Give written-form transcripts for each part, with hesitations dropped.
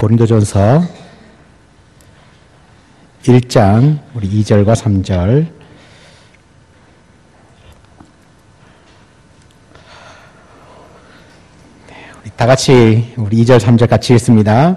고린도전서 1장 우리 2절과 3절. 우리 다 같이 우리 2절 3절 같이 읽습니다.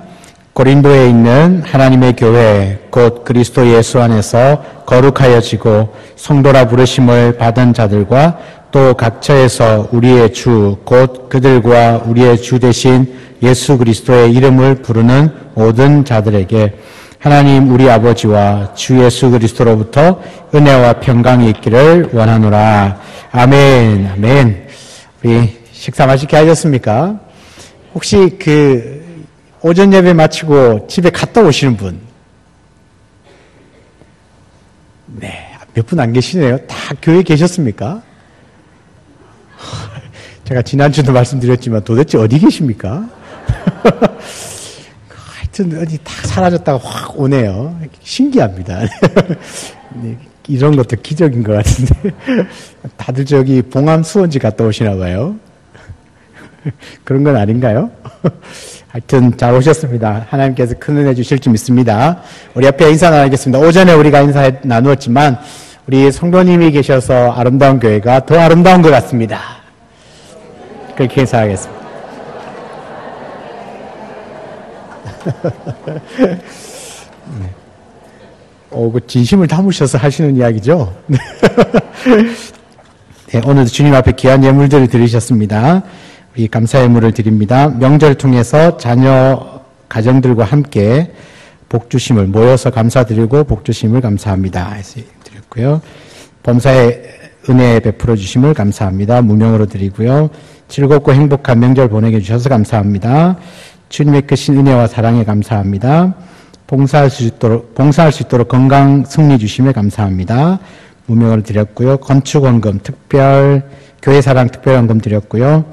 고린도에 있는 하나님의 교회 곧 그리스도 예수 안에서 거룩하여지고 성도라 부르심을 받은 자들과 또 각처에서 우리의 주 곧 그들과 우리의 주 되신 예수 그리스도의 이름을 부르는 모든 자들에게 하나님 우리 아버지와 주 예수 그리스도로부터 은혜와 평강이 있기를 원하노라. 아멘. 아멘. 우리 식사 맛있게 하셨습니까? 혹시 오전 예배 마치고 집에 갔다 오시는 분? 네, 몇 분 안 계시네요. 다 교회에 계셨습니까? 제가 지난주도 말씀드렸지만 도대체 어디 계십니까? 하여튼 어디 다 사라졌다가 확 오네요. 신기합니다. 이런 것도 기적인 것 같은데 다들 저기 봉암 수원지 갔다 오시나 봐요. 그런 건 아닌가요? 하여튼 잘 오셨습니다. 하나님께서 큰 은혜 주실 줄 믿습니다. 우리 앞에 인사 나누겠습니다. 오전에 우리가 인사 나누었지만 우리 성도님이 계셔서 아름다운 교회가 더 아름다운 것 같습니다. 그렇게 인사하겠습니다. 그 진심을 담으셔서 하시는 이야기죠? 네, 오늘도 주님 앞에 귀한 예물들을 드리셨습니다. 우리 감사 예물을 드립니다. 명절 통해서 자녀 가정들과 함께 복 주심을 모여서 감사드리고 복 주심을 감사합니다. 해서 드렸고요. 범사의 은혜 베풀어 주심을 감사합니다. 무명으로 드리고요. 즐겁고 행복한 명절 보내게 주셔서 감사합니다. 주님의 크신 은혜와 사랑에 감사합니다. 봉사할 수 있도록 건강 승리 주심에 감사합니다. 무명을 드렸고요. 건축원금 교회사랑 특별원금 드렸고요.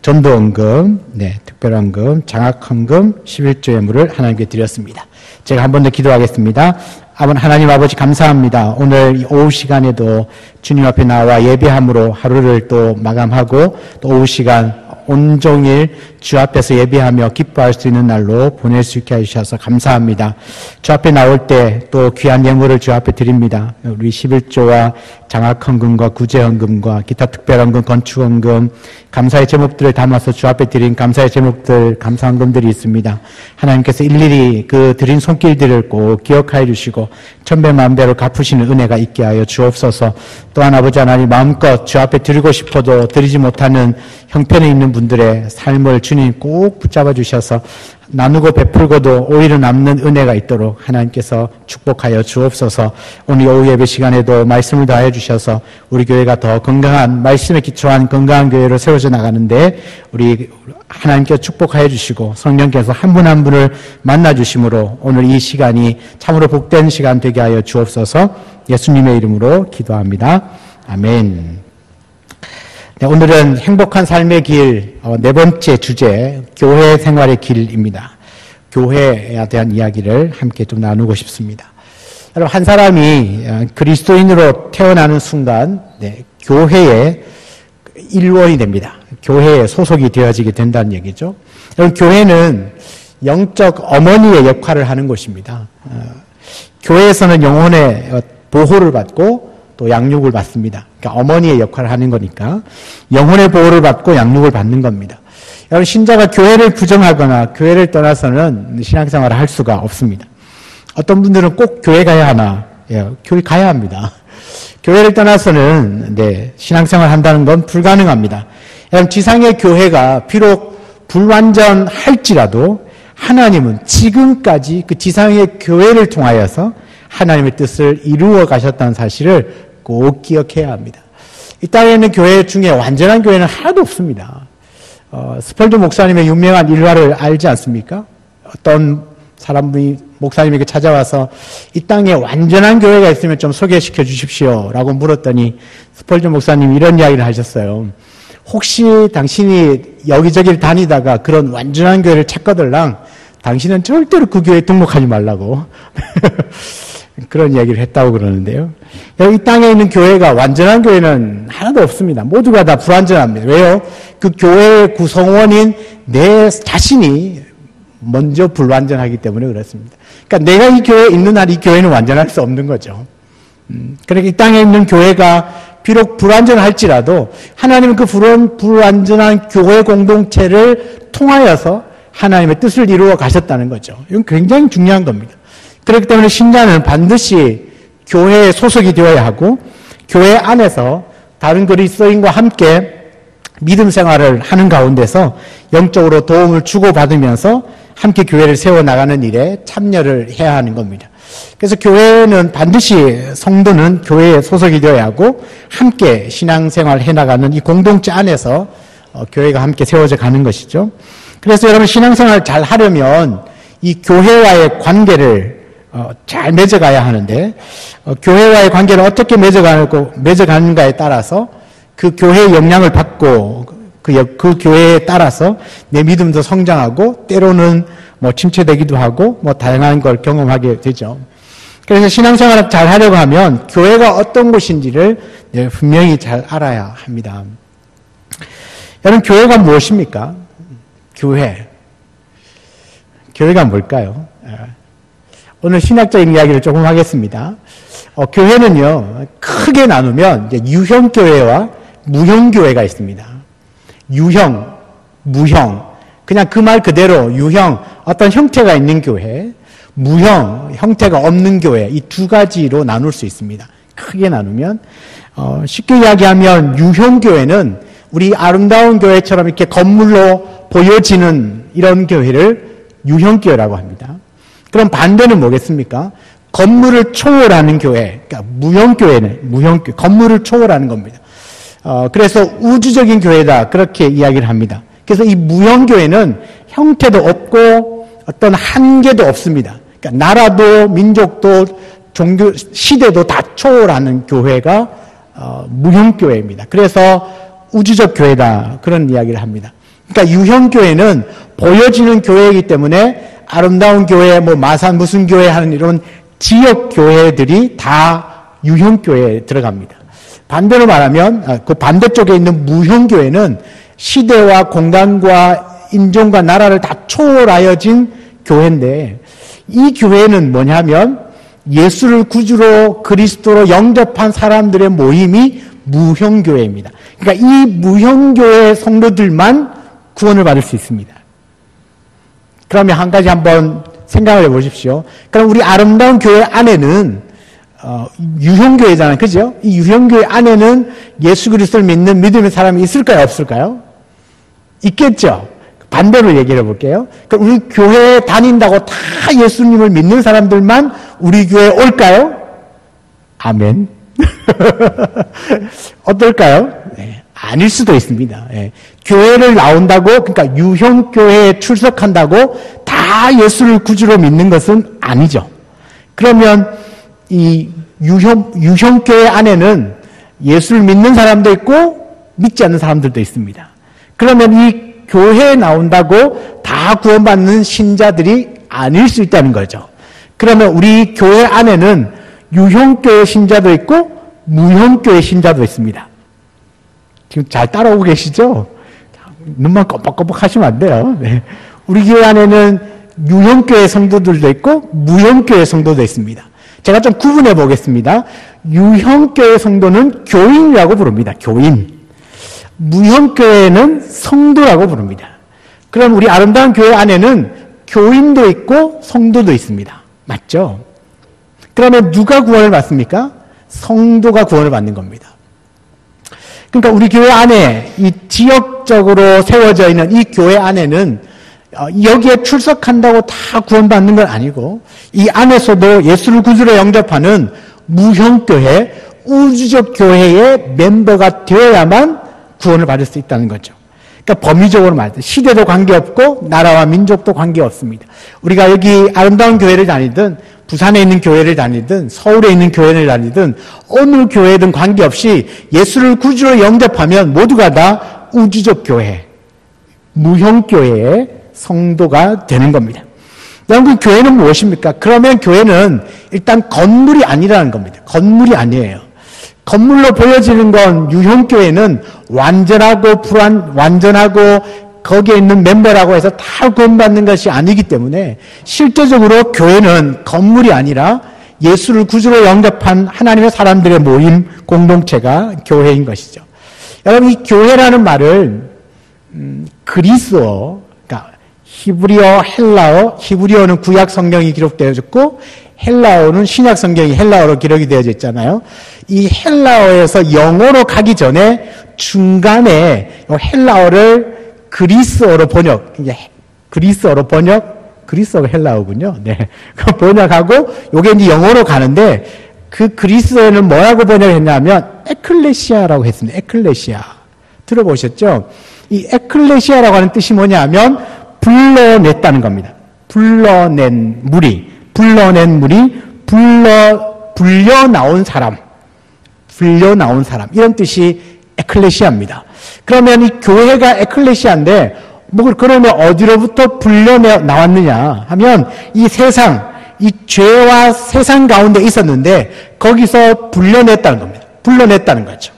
전도원금, 특별원금, 장학헌금, 11조 예물을 하나님께 드렸습니다. 제가 한 번 더 기도하겠습니다. 하나님 아버지 감사합니다. 오늘 오후 시간에도 주님 앞에 나와 예배함으로 하루를 또 마감하고 또 오후 시간 온종일 주 앞에서 예배하며 기뻐할 수 있는 날로 보낼 수 있게 해주셔서 감사합니다. 주 앞에 나올 때 또 귀한 예물을 주 앞에 드립니다. 우리 11조와 장학헌금과 구제헌금과 기타 특별헌금, 건축헌금, 감사의 제목들을 담아서 주 앞에 드린 감사의 제목들, 감사헌금들이 있습니다. 하나님께서 일일이 그 드린 손길들을 꼭 기억하여 주시고 천배만배로 갚으시는 은혜가 있게 하여 주옵소서. 또한 아버지 하나님 마음껏 주 앞에 드리고 싶어도 드리지 못하는 형편에 있는 분들의 삶을 주님 꼭 붙잡아 주셔서 나누고 베풀고도 오히려 남는 은혜가 있도록 하나님께서 축복하여 주옵소서. 오늘 오후 예배 시간에도 말씀을 다해 주셔서 우리 교회가 더 건강한 말씀에 기초한 건강한 교회로 세워져 나가는데 우리 하나님께서 축복하여 주시고 성령께서 한 분 한 분을 만나 주심으로 오늘 이 시간이 참으로 복된 시간 되게 하여 주옵소서. 예수님의 이름으로 기도합니다. 아멘. 네, 오늘은 행복한 삶의 길 네 번째 주제 교회 생활의 길입니다. 교회에 대한 이야기를 함께 좀 나누고 싶습니다. 여러분 한 사람이 그리스도인으로 태어나는 순간 교회의 일원이 됩니다. 교회에 소속이 되어지게 된다는 얘기죠. 여러분 교회는 영적 어머니의 역할을 하는 곳입니다. 교회에서는 영혼의 보호를 받고 또 양육을 받습니다. 그러니까 어머니의 역할을 하는 거니까 영혼의 보호를 받고 양육을 받는 겁니다. 여러분 신자가 교회를 부정하거나 교회를 떠나서는 신앙생활을 할 수가 없습니다. 어떤 분들은 꼭 교회 가야 하나? 교회 가야 합니다. 교회를 떠나서는 신앙생활을 한다는 건 불가능합니다. 여러분 지상의 교회가 비록 불완전할지라도 하나님은 지금까지 그 지상의 교회를 통하여서 하나님의 뜻을 이루어 가셨다는 사실을 꼭 기억해야 합니다. 이 땅에 있는 교회 중에 완전한 교회는 하나도 없습니다. 스펄드 목사님의 유명한 일화를 알지 않습니까? 어떤 사람이 목사님에게 찾아와서 이 땅에 완전한 교회가 있으면 좀 소개시켜 주십시오 라고 물었더니 스펄드 목사님이 이런 이야기를 하셨어요. 혹시 당신이 여기저기를 다니다가 그런 완전한 교회를 찾거들랑 당신은 절대로 그 교회에 등록하지 말라고 그런 이야기를 했다고 그러는데요. 이 땅에 있는 교회가 완전한 교회는 하나도 없습니다. 모두가 다 불완전합니다. 왜요? 그 교회의 구성원인 내 자신이 먼저 불완전하기 때문에 그렇습니다. 그러니까 내가 이 교회에 있는 한 이 교회는 완전할 수 없는 거죠. 그러니까 이 땅에 있는 교회가 비록 불완전할지라도 하나님은 그 불완전한 교회 공동체를 통하여서 하나님의 뜻을 이루어 가셨다는 거죠. 이건 굉장히 중요한 겁니다. 그렇기 때문에 신자는 반드시 교회에 소속이 되어야 하고 교회 안에서 다른 그리스도인과 함께 믿음 생활을 하는 가운데서 영적으로 도움을 주고받으면서 함께 교회를 세워나가는 일에 참여를 해야 하는 겁니다. 그래서 교회는 반드시 성도는 교회에 소속이 되어야 하고 함께 신앙생활을 해나가는 이 공동체 안에서 교회가 함께 세워져 가는 것이죠. 그래서 여러분 신앙생활을 잘 하려면 이 교회와의 관계를 잘 맺어가야 하는데 교회와의 관계를 어떻게 맺어가는가에 따라서 그 교회의 영향을 받고 그 교회에 따라서 내 믿음도 성장하고 때로는 침체되기도 하고 다양한 걸 경험하게 되죠. 그래서 신앙생활을 잘 하려고 하면 교회가 어떤 곳인지를 분명히 잘 알아야 합니다. 여러분 교회가 무엇입니까? 교회가 뭘까요? 오늘 신학적인 이야기를 조금 하겠습니다. 교회는요 크게 나누면 유형교회와 무형교회가 있습니다. 유형, 무형, 그냥 그 말 그대로 유형, 어떤 형태가 있는 교회, 무형, 형태가 없는 교회, 이 두 가지로 나눌 수 있습니다. 크게 나누면 쉽게 이야기하면 유형교회는 우리 아름다운 교회처럼 이렇게 건물로 보여지는 이런 교회를 유형교회라고 합니다. 그럼 반대는 뭐겠습니까? 건물을 초월하는 교회, 그러니까 무형교회는 무형교회, 건물을 초월하는 겁니다. 그래서 우주적인 교회다 그렇게 이야기를 합니다. 그래서 이 무형교회는 형태도 없고 어떤 한계도 없습니다. 그러니까 나라도 민족도 종교 시대도 다 초월하는 교회가 무형교회입니다. 그래서 우주적 교회다 그런 이야기를 합니다. 그러니까 유형교회는 보여지는 교회이기 때문에 아름다운 교회, 마산 무슨 교회 하는 이런 지역 교회들이 다 유형교회에 들어갑니다. 반대로 말하면 그 반대쪽에 있는 무형교회는 시대와 공간과 인종과 나라를 다 초월하여진 교회인데 이 교회는 뭐냐면 예수를 구주로 그리스도로 영접한 사람들의 모임이 무형교회입니다. 그러니까 이 무형교회 성도들만 구원을 받을 수 있습니다. 그러면 한 가지 한번 생각을 해보십시오. 그럼 우리 아름다운 교회 안에는 유형교회잖아요. 그죠? 이 유형교회 안에는 예수 그리스도를 믿는 믿음의 사람이 있을까요? 없을까요? 있겠죠. 반대로 얘기를 해볼게요. 그럼 우리 교회에 다닌다고 다 예수님을 믿는 사람들만 우리 교회에 올까요? 아멘. 어떨까요? 네, 아닐 수도 있습니다. 네. 교회를 나온다고, 그러니까 유형교회에 출석한다고 다 예수를 구주로 믿는 것은 아니죠. 그러면 이 유형교회 안에는 예수를 믿는 사람도 있고 믿지 않는 사람들도 있습니다. 그러면 이 교회에 나온다고 다 구원받는 신자들이 아닐 수 있다는 거죠. 그러면 우리 교회 안에는 유형교회 신자도 있고 무형교회 신자도 있습니다. 지금 잘 따라오고 계시죠? 눈만 껌뻑껌뻑 하시면 안 돼요. 네. 우리 교회 안에는 유형교회 성도들도 있고 무형교회 성도도 있습니다. 제가 좀 구분해 보겠습니다. 유형교회 성도는 교인이라고 부릅니다. 교인. 무형교회는 성도라고 부릅니다. 그럼 우리 아름다운 교회 안에는 교인도 있고 성도도 있습니다. 맞죠? 그러면 누가 구원을 받습니까? 성도가 구원을 받는 겁니다. 그러니까 우리 교회 안에 이 지역적으로 세워져 있는 이 교회 안에는 여기에 출석한다고 다 구원받는 건 아니고 이 안에서도 예수를 구주로 영접하는 무형교회, 우주적 교회의 멤버가 되어야만 구원을 받을 수 있다는 거죠. 그러니까 범위적으로 말해서 시대도 관계없고 나라와 민족도 관계없습니다. 우리가 여기 아름다운 교회를 다니든 부산에 있는 교회를 다니든 서울에 있는 교회를 다니든 어느 교회든 관계없이 예수를 구주로 영접하면 모두가 다 우주적 교회, 무형교회의 성도가 되는 겁니다. 여러분, 교회는 무엇입니까? 그러면 교회는 일단 건물이 아니라는 겁니다. 건물이 아니에요. 건물로 보여지는 건 유형교회는 완전하고 거기에 있는 멤버라고 해서 다 구원받는 것이 아니기 때문에 실제적으로 교회는 건물이 아니라 예수를 구주로 영접한 하나님의 사람들의 모임, 공동체가 교회인 것이죠. 여러분, 이 교회라는 말을 그리스어, 그러니까 히브리어, 헬라어, 히브리어는 구약 성경이 기록되어졌고 헬라어는 신약 성경이 헬라어로 기록이 되어져 있잖아요. 이 헬라어에서 영어로 가기 전에 중간에 헬라어를 그리스어로 번역, 그리스어가 헬라어군요. 네. 그 번역하고, 요게 이제 영어로 가는데, 그 그리스어는 뭐라고 번역했냐면, 에클레시아라고 했습니다. 에클레시아. 들어보셨죠? 이 에클레시아라고 하는 뜻이 뭐냐면, 불러냈다는 겁니다. 불러낸 무리, 불려 나온 사람, 이런 뜻이 에클레시아입니다. 그러면 이 교회가 에클레시아인데, 그러면 어디로부터 불려 나왔느냐 하면, 이 세상, 이 죄와 세상 가운데 있었는데, 거기서 불러냈다는 겁니다. 불러냈다는 거죠.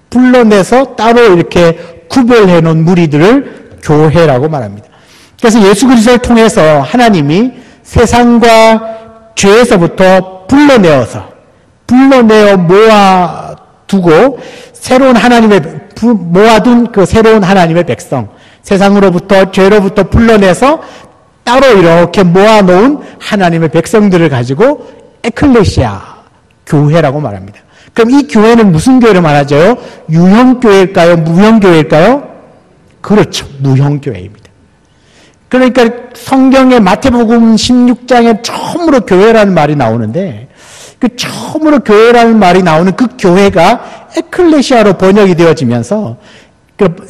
불러내서 따로 이렇게 구별해 놓은 무리들을 교회라고 말합니다. 그래서 예수 그리스도를 통해서 하나님이 세상과 죄에서부터 불러내어 모아두고 모아둔 그 새로운 하나님의 백성, 세상으로부터 죄로부터 불러내서 따로 이렇게 모아놓은 하나님의 백성들을 가지고 에클레시아, 교회라고 말합니다. 그럼 이 교회는 무슨 교회를 말하죠? 유형교회일까요? 무형교회일까요? 그렇죠. 무형교회입니다. 그러니까 성경의 마태복음 16장에 처음으로 교회라는 말이 나오는데, 그 처음으로 교회라는 말이 나오는 그 교회가 에클레시아로 번역이 되어지면서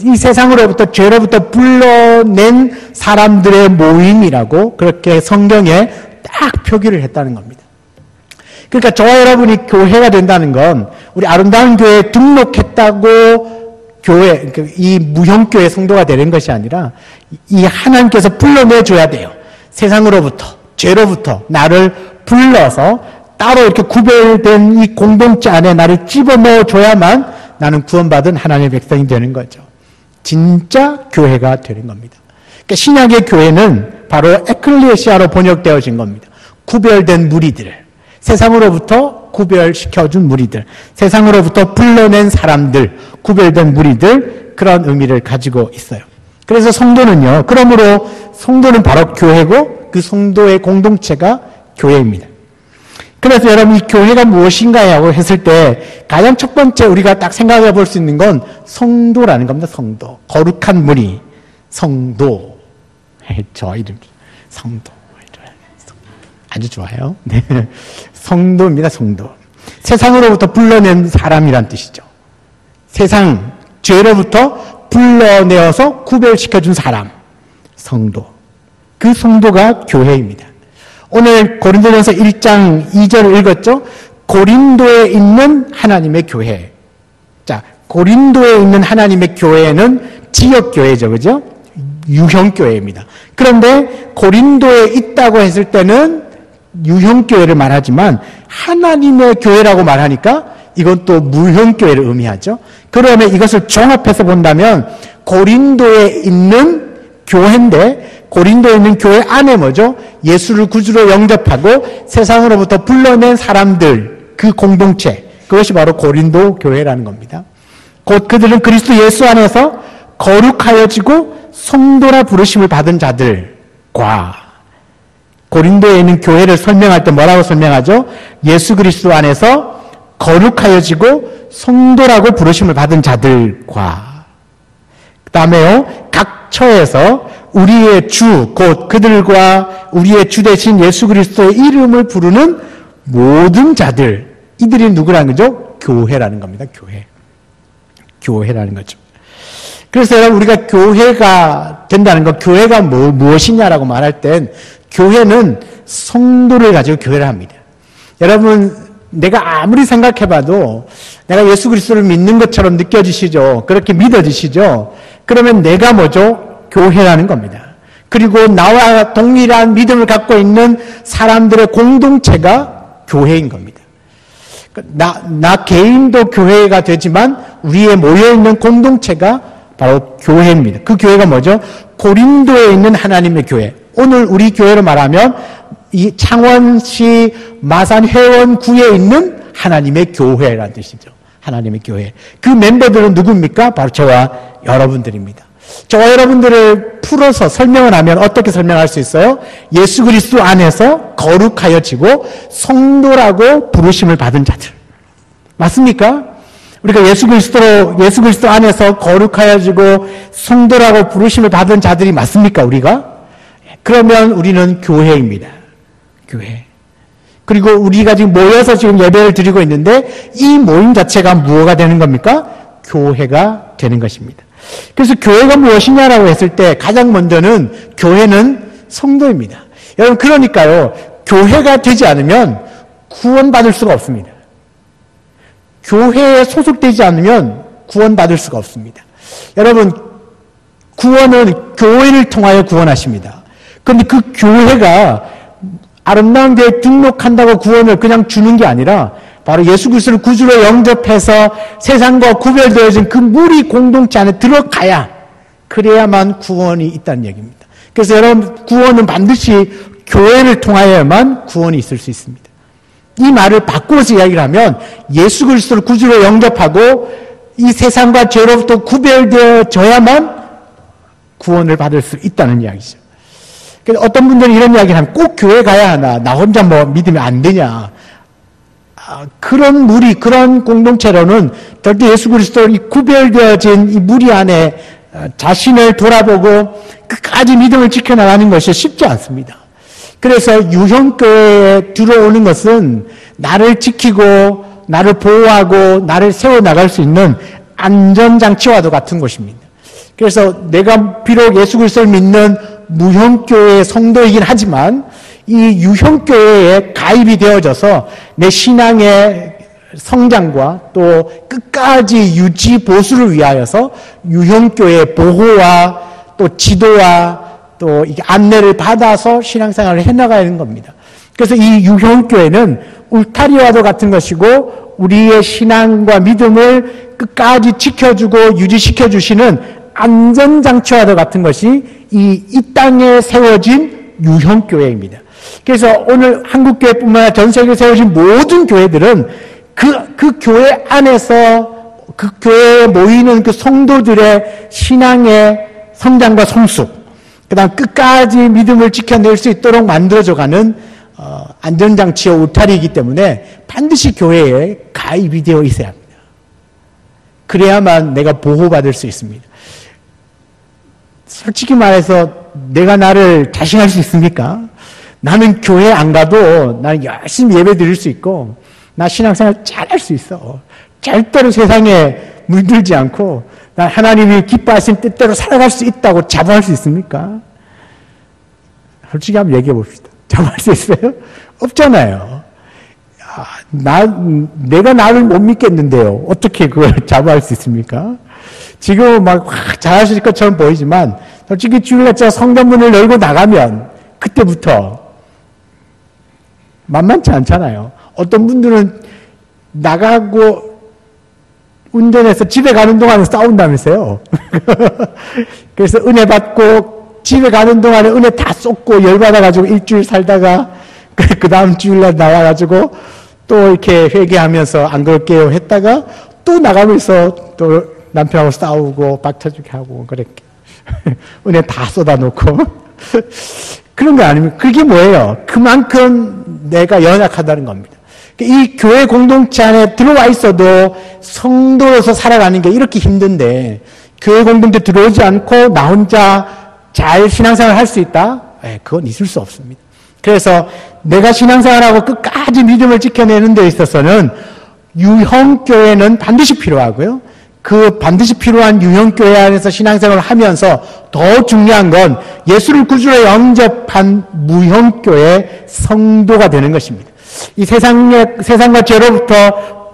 이 세상으로부터 죄로부터 불러낸 사람들의 모임이라고 그렇게 성경에 딱 표기를 했다는 겁니다. 그러니까 저와 여러분이 교회가 된다는 건 우리 아름다운 교회에 등록했다고 교회, 이 무형교회 성도가 되는 것이 아니라 이 하나님께서 불러내줘야 돼요. 세상으로부터, 죄로부터 나를 불러서 따로 이렇게 구별된 이 공동체 안에 나를 집어넣어줘야만 나는 구원받은 하나님의 백성이 되는 거죠. 진짜 교회가 되는 겁니다. 그러니까 신약의 교회는 바로 에클레시아로 번역되어진 겁니다. 구별된 무리들, 세상으로부터 구별시켜준 무리들, 세상으로부터 불러낸 사람들, 구별된 무리들, 그런 의미를 가지고 있어요. 그래서 성도는요, 그러므로 성도는 바로 교회고 그 성도의 공동체가 교회입니다. 그래서 여러분, 이 교회가 무엇인가라고 했을 때 가장 첫 번째 우리가 딱 생각해 볼 수 있는 건 성도라는 겁니다. 성도. 거룩한 무리. 성도. 저 이름. 성도. 아주 좋아요. 네. 성도입니다. 성도. 세상으로부터 불러낸 사람이란 뜻이죠. 세상, 죄로부터 불러내어서 구별시켜준 사람. 성도. 그 성도가 교회입니다. 오늘 고린도전서 1장 2절을 읽었죠? 고린도에 있는 하나님의 교회. 자, 고린도에 있는 하나님의 교회는 지역교회죠. 그죠? 유형교회입니다. 그런데 고린도에 있다고 했을 때는 유형교회를 말하지만 하나님의 교회라고 말하니까 이건 또 무형교회를 의미하죠. 그러면 이것을 종합해서 본다면 고린도에 있는 교회인데 고린도에 있는 교회 안에 뭐죠? 예수를 구주로 영접하고 세상으로부터 불러낸 사람들, 그 공동체, 그것이 바로 고린도 교회라는 겁니다. 곧 그들은 그리스도 예수 안에서 거룩하여지고 성도라 부르심을 받은 자들과 고린도에 있는 교회를 설명할 때 뭐라고 설명하죠? 예수 그리스도 안에서 거룩하여지고 성도라고 부르심을 받은 자들과 그 다음에요, 각 처에서 우리의 주, 곧 그들과 우리의 주 대신 예수 그리스도의 이름을 부르는 모든 자들, 이들이 누구라는 거죠? 교회라는 겁니다. 교회라는 거죠. 그래서 여러분, 우리가 교회가 된다는 것, 교회가 무엇이냐라고 말할 땐 교회는 성도를 가지고 교회를 합니다. 여러분, 내가 아무리 생각해봐도 내가 예수 그리스도를 믿는 것처럼 느껴지시죠? 그렇게 믿어지시죠? 그러면 내가 뭐죠? 교회라는 겁니다. 그리고 나와 동일한 믿음을 갖고 있는 사람들의 공동체가 교회인 겁니다. 나 개인도 교회가 되지만 우리의 모여있는 공동체가 바로 교회입니다. 그 교회가 뭐죠? 고린도에 있는 하나님의 교회, 오늘 우리 교회로 말하면 이 창원시 마산 회원구에 있는 하나님의 교회라는 뜻이죠. 하나님의 교회. 그 멤버들은 누굽니까? 바로 저와 여러분들입니다. 저와 여러분들을 풀어서 설명을 하면 어떻게 설명할 수 있어요? 예수 그리스도 안에서 거룩하여지고 성도라고 부르심을 받은 자들. 맞습니까? 우리가 예수 그리스도 안에서 거룩하여지고 성도라고 부르심을 받은 자들이 맞습니까, 우리가? 그러면 우리는 교회입니다. 교회. 그리고 우리가 지금 모여서 지금 예배를 드리고 있는데 이 모임 자체가 무엇가 되는 겁니까? 교회가 되는 것입니다. 그래서 교회가 무엇이냐라고 했을 때 가장 먼저는 교회는 성도입니다. 여러분, 그러니까요, 교회가 되지 않으면 구원받을 수가 없습니다. 교회에 소속되지 않으면 구원받을 수가 없습니다. 여러분, 구원은 교회를 통하여 구원하십니다. 그런데 그 교회가 아름다운 교회에 등록한다고 구원을 그냥 주는 게 아니라 바로 예수 그리스도를 구주로 영접해서 세상과 구별되어진 그 무리 공동체 안에 들어가야, 그래야만 구원이 있다는 얘기입니다. 그래서 여러분, 구원은 반드시 교회를 통하여야만 구원이 있을 수 있습니다. 이 말을 바꾸어서 이야기를 하면 예수 그리스도를 구주로 영접하고 이 세상과 죄로부터 구별되어져야만 구원을 받을 수 있다는 이야기죠. 그래서 어떤 분들은 이런 이야기를 하면 꼭 교회 가야 하나, 나 혼자 뭐 믿으면 안 되냐. 그런 무리, 그런 공동체로는 절대 예수 그리스도 이 구별되어진 이 무리 안에 자신을 돌아보고 끝까지 믿음을 지켜나가는 것이 쉽지 않습니다. 그래서 유형교회에 들어오는 것은 나를 지키고 나를 보호하고 나를 세워나갈 수 있는 안전장치와도 같은 것입니다. 그래서 내가 비록 예수 그리스도를 믿는 무형교회의 성도이긴 하지만 이 유형교회에 가입이 되어져서 내 신앙의 성장과 또 끝까지 유지 보수를 위하여서 유형교회의 보호와 또 지도와 또 이게 안내를 받아서 신앙생활을 해나가는 겁니다. 그래서 이 유형교회는 울타리와도 같은 것이고 우리의 신앙과 믿음을 끝까지 지켜주고 유지시켜 주시는 안전장치와도 같은 것이 이 땅에 세워진 유형교회입니다. 그래서 오늘 한국교회뿐만 아니라 전 세계에 세워진 모든 교회들은 그 교회 안에서 그 교회에 모이는 그 성도들의 신앙의 성장과 성숙, 그 다음 끝까지 믿음을 지켜낼 수 있도록 만들어져가는 안전장치와 울타리이기 때문에 반드시 교회에 가입이 되어 있어야 합니다. 그래야만 내가 보호받을 수 있습니다. 솔직히 말해서 내가 나를 자신할 수 있습니까? 나는 교회 안 가도 나는 열심히 예배 드릴 수 있고 나 신앙생활 잘할 수 있어. 절대로 세상에 물들지 않고 난 하나님이 기뻐하신 뜻대로 살아갈 수 있다고 자부할 수 있습니까? 솔직히 한번 얘기해 봅시다. 자부할 수 있어요? 없잖아요. 내가 나를 못 믿겠는데요. 어떻게 그걸 자부할 수 있습니까? 지금 막 잘하실 것처럼 보이지만 솔직히 주일날 성전문을 열고 나가면 그때부터 만만치 않잖아요. 어떤 분들은 나가고 운전해서 집에 가는 동안에 싸운다면서요. 그래서 은혜 받고 집에 가는 동안에 은혜 다 쏟고 열받아가지고 일주일 살다가 그 다음 주일날 나와가지고 또 이렇게 회개하면서 안 그럴게요 했다가 또 나가면서 또 남편하고 싸우고 박차주기 하고 그렇게 은혜 다 쏟아놓고 그런 거 아닙니까? 그게 뭐예요? 그만큼 내가 연약하다는 겁니다. 이 교회 공동체 안에 들어와 있어도 성도로서 살아가는 게 이렇게 힘든데 교회 공동체 들어오지 않고 나 혼자 잘 신앙생활을 할 수 있다? 그건 있을 수 없습니다. 그래서 내가 신앙생활하고 끝까지 믿음을 지켜내는 데 있어서는 유형교회는 반드시 필요하고요. 그 반드시 필요한 유형교회 안에서 신앙생활을 하면서 더 중요한 건 예수를 구주로 영접한 무형교회 성도가 되는 것입니다. 이 세상과 죄로부터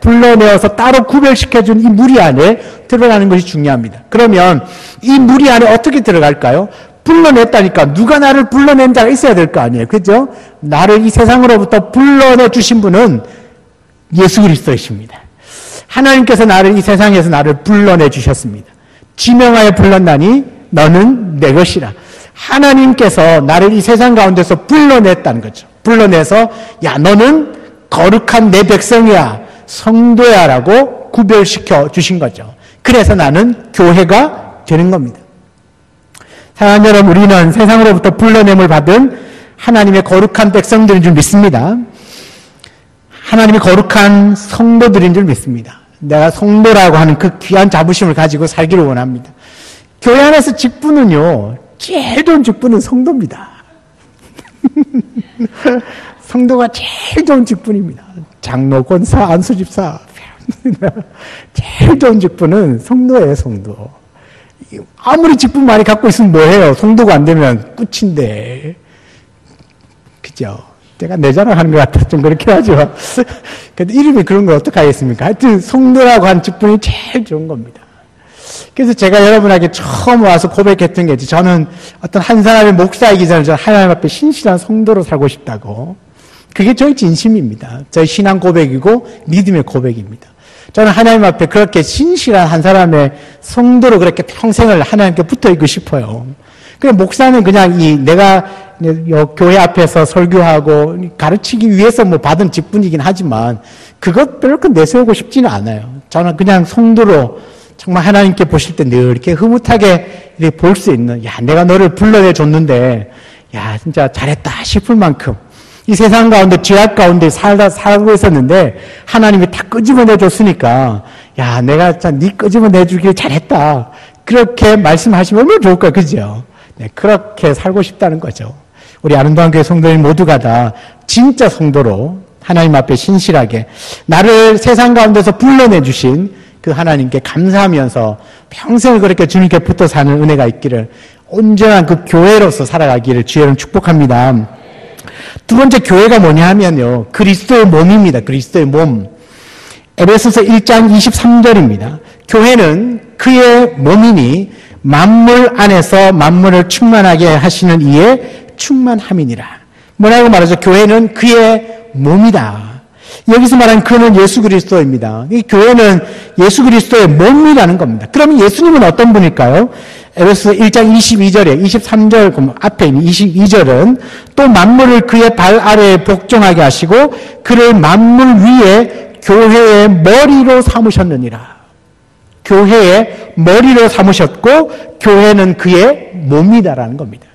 불러내어서 따로 구별시켜준 이 무리 안에 들어가는 것이 중요합니다. 그러면 이 무리 안에 어떻게 들어갈까요? 불러냈다니까 누가 나를 불러낸 자가 있어야 될 거 아니에요. 그죠? 나를 이 세상으로부터 불러내 주신 분은 예수 그리스도이십니다. 하나님께서 나를 이 세상에서 나를 불러내 주셨습니다. 지명하여 불렀나니 너는 내 것이라. 하나님께서 나를 이 세상 가운데서 불러냈다는 거죠. 불러내서 야 너는 거룩한 내 백성이야, 성도야 라고 구별시켜 주신 거죠. 그래서 나는 교회가 되는 겁니다. 사랑하는 여러분, 우리는 세상으로부터 불러냄을 받은 하나님의 거룩한 백성들인 줄 믿습니다. 하나님의 거룩한 성도들인 줄 믿습니다. 내가 성도라고 하는 그 귀한 자부심을 가지고 살기를 원합니다. 교회 안에서 직분은요, 제일 좋은 직분은 성도입니다. 성도가 제일 좋은 직분입니다. 장로, 권사, 안수집사. 제일 좋은 직분은 성도예요, 성도. 아무리 직분 많이 갖고 있으면 뭐해요? 성도가 안 되면 끝인데. 그죠? 내가 내 자랑하는 것 같아. 좀 그렇게 하죠. 근데 이름이 그런 걸 어떡하겠습니까? 하여튼 성도라고 하는 직분이 제일 좋은 겁니다. 그래서 제가 여러분에게 처음 와서 고백했던 게 저는 어떤 한 사람의 목사이기 전에 저는 하나님 앞에 신실한 성도로 살고 싶다고. 그게 저의 진심입니다. 저의 신앙 고백이고 믿음의 고백입니다. 저는 하나님 앞에 그렇게 신실한 한 사람의 성도로 그렇게 평생을 하나님께 붙어 있고 싶어요. 그래 목사는 그냥 내가 교회 앞에서 설교하고 가르치기 위해서 받은 직분이긴 하지만 그것 별로 내세우고 싶지는 않아요. 저는 그냥 성도로 정말 하나님께 보실 때 늘 이렇게 흐뭇하게 볼 수 있는, 야, 내가 너를 불러내 줬는데, 야, 진짜 잘했다 싶을 만큼, 이 세상 가운데, 죄악 가운데 살고 있었는데, 하나님이 다 끄집어내 줬으니까, 야, 내가 참 네 끄집어내 주길 잘했다. 그렇게 말씀하시면 얼마나 좋을까요? 그죠? 네, 그렇게 살고 싶다는 거죠. 우리 아름다운 교회 성도님 모두가 다 진짜 성도로 하나님 앞에 신실하게, 나를 세상 가운데서 불러내 주신 그 하나님께 감사하면서 평생을 그렇게 주님께 붙어 사는 은혜가 있기를, 온전한 그 교회로서 살아가기를 주여는 축복합니다. 두 번째 교회가 뭐냐 하면요, 그리스도의 몸입니다. 그리스도의 몸. 에베소서 1장 23절입니다. 교회는 그의 몸이니 만물 안에서 만물을 충만하게 하시는 이의 충만함이니라. 뭐라고 말하죠? 교회는 그의 몸이다. 여기서 말하는 그는 예수 그리스도입니다. 이 교회는 예수 그리스도의 몸이라는 겁니다. 그러면 예수님은 어떤 분일까요? 에베소서 1장 22절에 23절 앞에 있는 22절은 또 만물을 그의 발 아래에 복종하게 하시고 그를 만물 위에 교회의 머리로 삼으셨느니라. 교회의 머리로 삼으셨고 교회는 그의 몸이다라는 겁니다.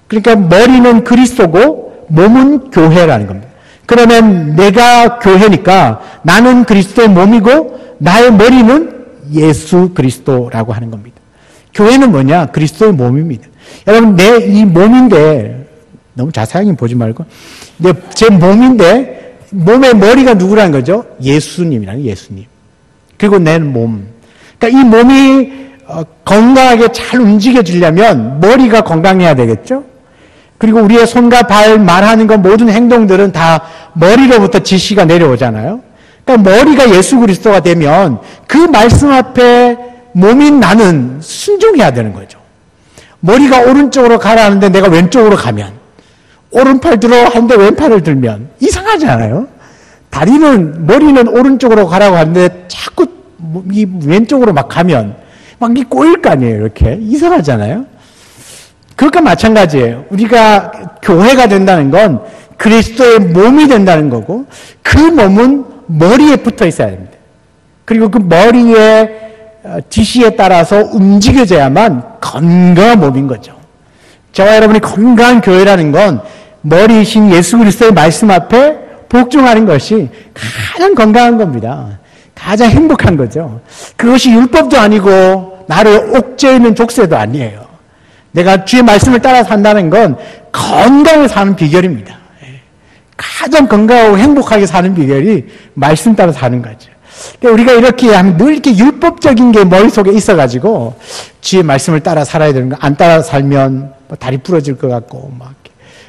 그러니까 머리는 그리스도고 몸은 교회라는 겁니다. 그러면 내가 교회니까 나는 그리스도의 몸이고 나의 머리는 예수 그리스도라고 하는 겁니다. 교회는 뭐냐? 그리스도의 몸입니다. 여러분, 내 이 몸인데, 너무 자세하게 보지 말고, 제 몸인데, 몸의 머리가 누구라는 거죠? 예수님이라는 예수님. 그리고 내 몸. 그러니까 이 몸이 건강하게 잘 움직여지려면 머리가 건강해야 되겠죠? 그리고 우리의 손과 발, 말하는 것 모든 행동들은 다 머리로부터 지시가 내려오잖아요. 그러니까 머리가 예수 그리스도가 되면 그 말씀 앞에 몸인 나는 순종해야 되는 거죠. 머리가 오른쪽으로 가라 하는데 내가 왼쪽으로 가면, 오른팔 들어 하는데 왼팔을 들면 이상하지 않아요? 머리는 오른쪽으로 가라고 하는데 자꾸 이 왼쪽으로 막 가면 막 이 꼬일 거 아니에요. 이렇게 이상하잖아요. 그것과 마찬가지예요. 우리가 교회가 된다는 건 그리스도의 몸이 된다는 거고 그 몸은 머리에 붙어 있어야 됩니다. 그리고 그 머리의 지시에 따라서 움직여져야만 건강한 몸인 거죠. 저와 여러분이 건강한 교회라는 건 머리이신 예수 그리스도의 말씀 앞에 복종하는 것이 가장 건강한 겁니다. 가장 행복한 거죠. 그것이 율법도 아니고 나를 옥죄이는 족쇄도 아니에요. 내가 주의 말씀을 따라 산다는 건 건강을 사는 비결입니다. 가장 건강하고 행복하게 사는 비결이 말씀 따라 사는 거죠. 우리가 이렇게 하면 늘 이렇게 율법적인 게 머릿속에 있어가지고 주의 말씀을 따라 살아야 되는 거, 안 따라 살면 뭐 다리 부러질 것 같고, 막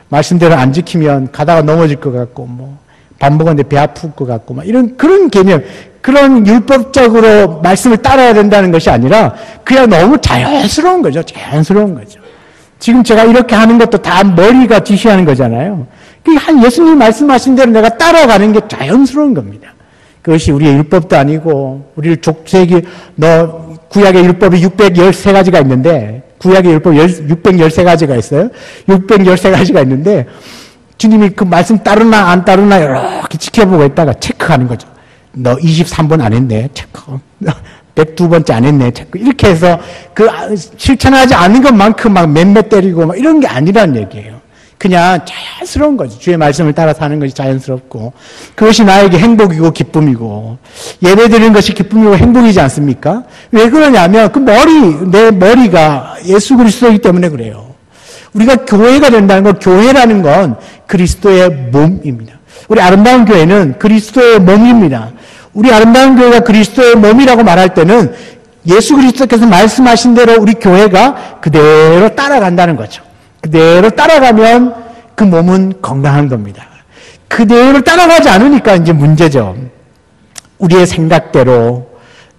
말씀대로 안 지키면 가다가 넘어질 것 같고, 밥 먹었는데 배 아플 것 같고, 이런 그런 개념, 그런 율법적으로 말씀을 따라야 된다는 것이 아니라 그냥 너무 자연스러운 거죠. 자연스러운 거죠. 지금 제가 이렇게 하는 것도 다 머리가 지시하는 거잖아요. 한 예수님 말씀하신 대로 내가 따라가는 게 자연스러운 겁니다. 그것이 우리의 율법도 아니고 우리를 족쇄기 너 구약의 율법이 613가지가 있는데, 구약의 율법 613가지가 있어요. 613가지가 있는데, 주님이 그 말씀 따르나 안 따르나 이렇게 지켜보고 있다가 체크하는 거죠. 너 23번 안 했네, 체크. 102번째 안 했네, 체크. 이렇게 해서 그 실천하지 않는 것만큼 막 맴매 때리고 막 이런 게 아니라는 얘기예요. 그냥 자연스러운 거죠. 주의 말씀을 따라 사는 것이 자연스럽고, 그것이 나에게 행복이고 기쁨이고, 예배 드리는 것이 기쁨이고 행복이지 않습니까? 왜 그러냐면 내 머리가 예수 그리스도이기 때문에 그래요. 우리가 교회가 된다는 건, 교회라는 건 그리스도의 몸입니다. 우리 아름다운 교회는 그리스도의 몸입니다. 우리 아름다운 교회가 그리스도의 몸이라고 말할 때는 예수 그리스도께서 말씀하신 대로 우리 교회가 그대로 따라간다는 거죠. 그대로 따라가면 그 몸은 건강한 겁니다. 그대로 따라가지 않으니까 이제 문제죠. 우리의 생각대로,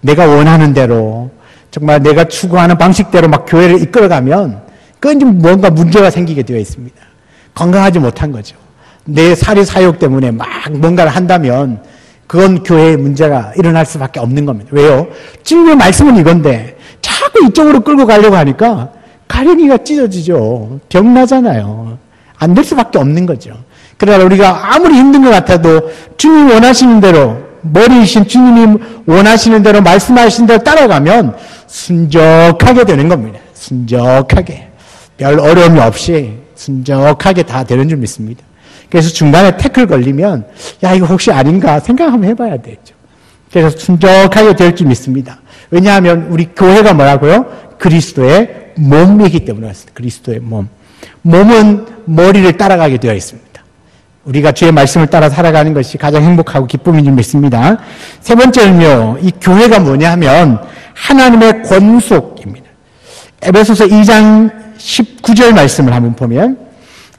내가 원하는 대로, 정말 내가 추구하는 방식대로 막 교회를 이끌어가면 그건 좀 뭔가 문제가 생기게 되어 있습니다. 건강하지 못한 거죠. 내 사리 사욕 때문에 막 뭔가를 한다면 그건 교회에 문제가 일어날 수밖에 없는 겁니다. 왜요? 주님의 말씀은 이건데 자꾸 이쪽으로 끌고 가려고 하니까 가랭이가 찢어지죠. 병나잖아요. 안 될 수밖에 없는 거죠. 그러나 우리가 아무리 힘든 것 같아도 주님이 원하시는 대로, 머리이신 주님이 원하시는 대로 말씀하신 대로 따라가면 순적하게 되는 겁니다. 순적하게. 별 어려움이 없이 순적하게 다 되는 줄 믿습니다. 그래서 중간에 태클 걸리면 야 이거 혹시 아닌가 생각 한번 해봐야 되죠. 그래서 순적하게 될 줄 믿습니다. 왜냐하면 우리 교회가 뭐라고요? 그리스도의 몸이기 때문에 그렇습니다. 그리스도의 몸. 몸은 머리를 따라가게 되어 있습니다. 우리가 주의 말씀을 따라 살아가는 것이 가장 행복하고 기쁨인 줄 믿습니다. 세 번째는요, 이 교회가 뭐냐 하면 하나님의 권속입니다. 에베소서 2장 19절 말씀을 한번 보면,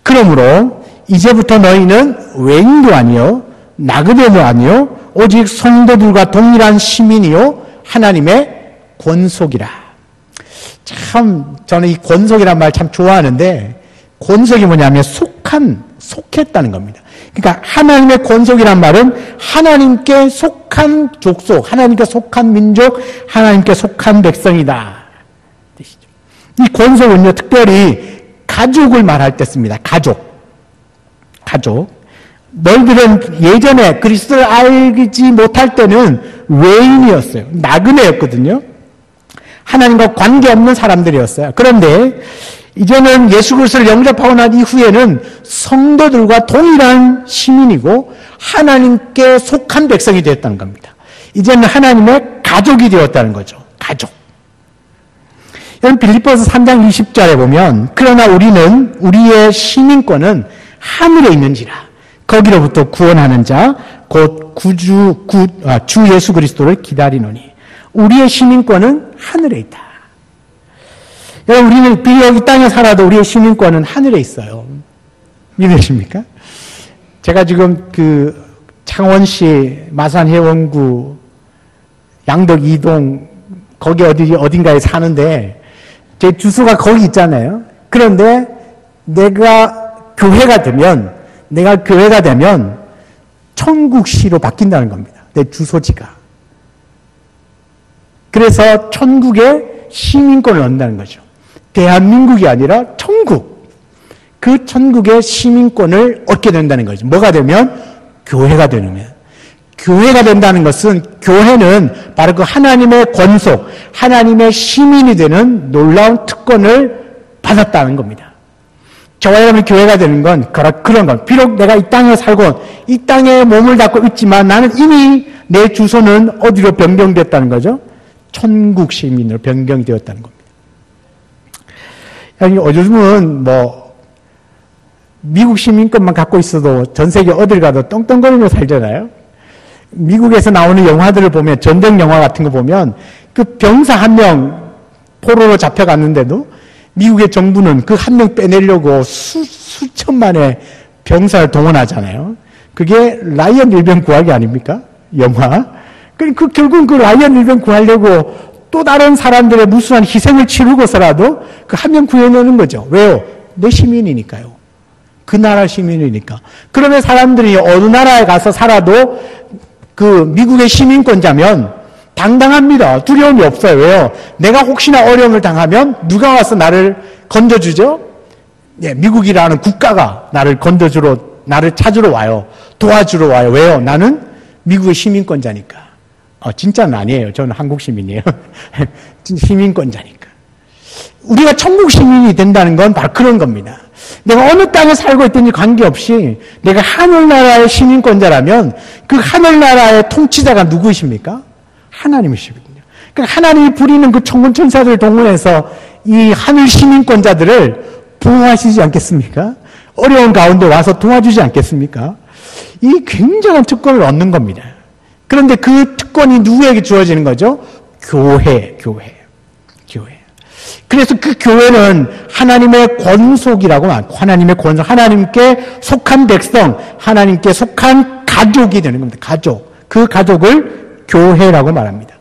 그러므로 이제부터 너희는 외인도 아니요 나그네도 아니요 오직 성도들과 동일한 시민이요 하나님의 권속이라. 참 저는 이 권속이란 말 참 좋아하는데, 권속이 뭐냐면 속했다는 겁니다. 그러니까 하나님의 권속이란 말은 하나님께 속한 족속, 하나님께 속한 민족, 하나님께 속한 백성이다 뜻이죠. 이 권속은요 특별히 가족을 말할 때 씁니다. 가족. 너희들은 예전에 그리스도를 알지 못할 때는 외인이었어요. 나그네였거든요. 하나님과 관계없는 사람들이었어요. 그런데 이제는 예수 그리스도를 영접하고 난 이후에는 성도들과 동일한 시민이고 하나님께 속한 백성이 되었다는 겁니다. 이제는 하나님의 가족이 되었다는 거죠. 가족. 여러분 빌립보서 3장 20절에 보면 그러나 우리는 우리의 시민권은 하늘에 있는지라 거기로부터 구원하는 자 곧 주 예수 그리스도를 기다리노니 우리의 시민권은 하늘에 있다. 여러분 우리는 비록 이 땅에 살아도 우리의 시민권은 하늘에 있어요. 믿으십니까? 제가 지금 그 창원시 마산해원구 양덕 2동 거기 어딘가에 사는데 제 주소가 거기 있잖아요. 그런데 내가 교회가 되면 천국시로 바뀐다는 겁니다. 내 주소지가. 그래서 천국의 시민권을 얻는다는 거죠. 대한민국이 아니라 천국. 그 천국의 시민권을 얻게 된다는 거죠. 뭐가 되면? 교회가 되면. 교회가 된다는 것은 교회는 바로 그 하나님의 권속, 하나님의 시민이 되는 놀라운 특권을 받았다는 겁니다. 저와 여러분이 교회가 되는 건 그런 것. 비록 내가 이 땅에 살고 이 땅에 몸을 닫고 있지만 나는 이미 내 주소는 어디로 변경됐다는 거죠? 천국 시민으로 변경이 되었다는 겁니다. 요즘은 미국 시민권만 갖고 있어도 전 세계 어딜 가도 떵떵거리며 살잖아요. 미국에서 나오는 영화들을 보면, 전쟁 영화 같은 거 보면 그 병사 한 명 포로로 잡혀갔는데도 미국의 정부는 그 한 명 빼내려고 수천만의 병사를 동원하잖아요. 그게 라이언 일병 구하기 아닙니까? 영화. 결국은 그 라이언 일병 구하려고 또 다른 사람들의 무수한 희생을 치르고서라도 그 한 명 구해내는 거죠. 왜요? 내 시민이니까요. 그 나라 시민이니까. 그러면 사람들이 어느 나라에 가서 살아도 그 미국의 시민권자면 당당합니다. 두려움이 없어요. 왜요? 내가 혹시나 어려움을 당하면 누가 와서 나를 건져주죠? 예, 미국이라는 국가가 나를 나를 찾으러 와요. 도와주러 와요. 왜요? 나는 미국의 시민권자니까. 진짜는 아니에요. 저는 한국 시민이에요. 시민권자니까. 우리가 천국 시민이 된다는 건 바로 그런 겁니다. 내가 어느 땅에 살고 있든지 관계없이 내가 하늘나라의 시민권자라면 그 하늘나라의 통치자가 누구이십니까? 하나님이시거든요. 그러니까 하나님이 부리는 그 천군 천사들을 동원해서 이 하늘 시민권자들을 보호하시지 않겠습니까? 어려운 가운데 와서 도와주지 않겠습니까? 이 굉장한 특권을 얻는 겁니다. 그런데 그 특권이 누구에게 주어지는 거죠? 교회. 그래서 그 교회는 하나님의 권속이라고 말합니다. 하나님의 권속, 하나님께 속한 백성, 하나님께 속한 가족이 되는 겁니다. 가족. 그 가족을 교회라고 말합니다.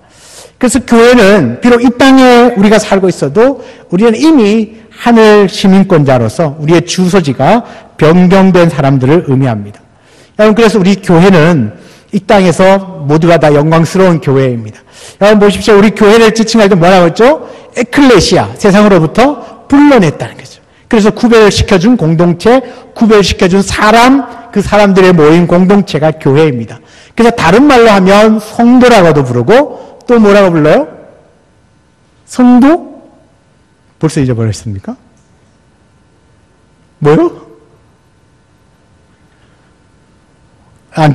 그래서 교회는 비록 이 땅에 우리가 살고 있어도 우리는 이미 하늘 시민권자로서 우리의 주소지가 변경된 사람들을 의미합니다. 여러분, 그래서 우리 교회는 이 땅에서 모두가 다 영광스러운 교회입니다. 여러분 보십시오. 우리 교회를 지칭할 때 뭐라고 했죠? 에클레시아, 세상으로부터 불러냈다는 거죠. 그래서 구별시켜준 공동체, 구별시켜준 사람, 그 사람들의 모임 공동체가 교회입니다. 그래서 다른 말로 하면 성도라고도 부르고 또 뭐라고 불러요? 성도? 벌써 잊어버렸습니까? 뭐요?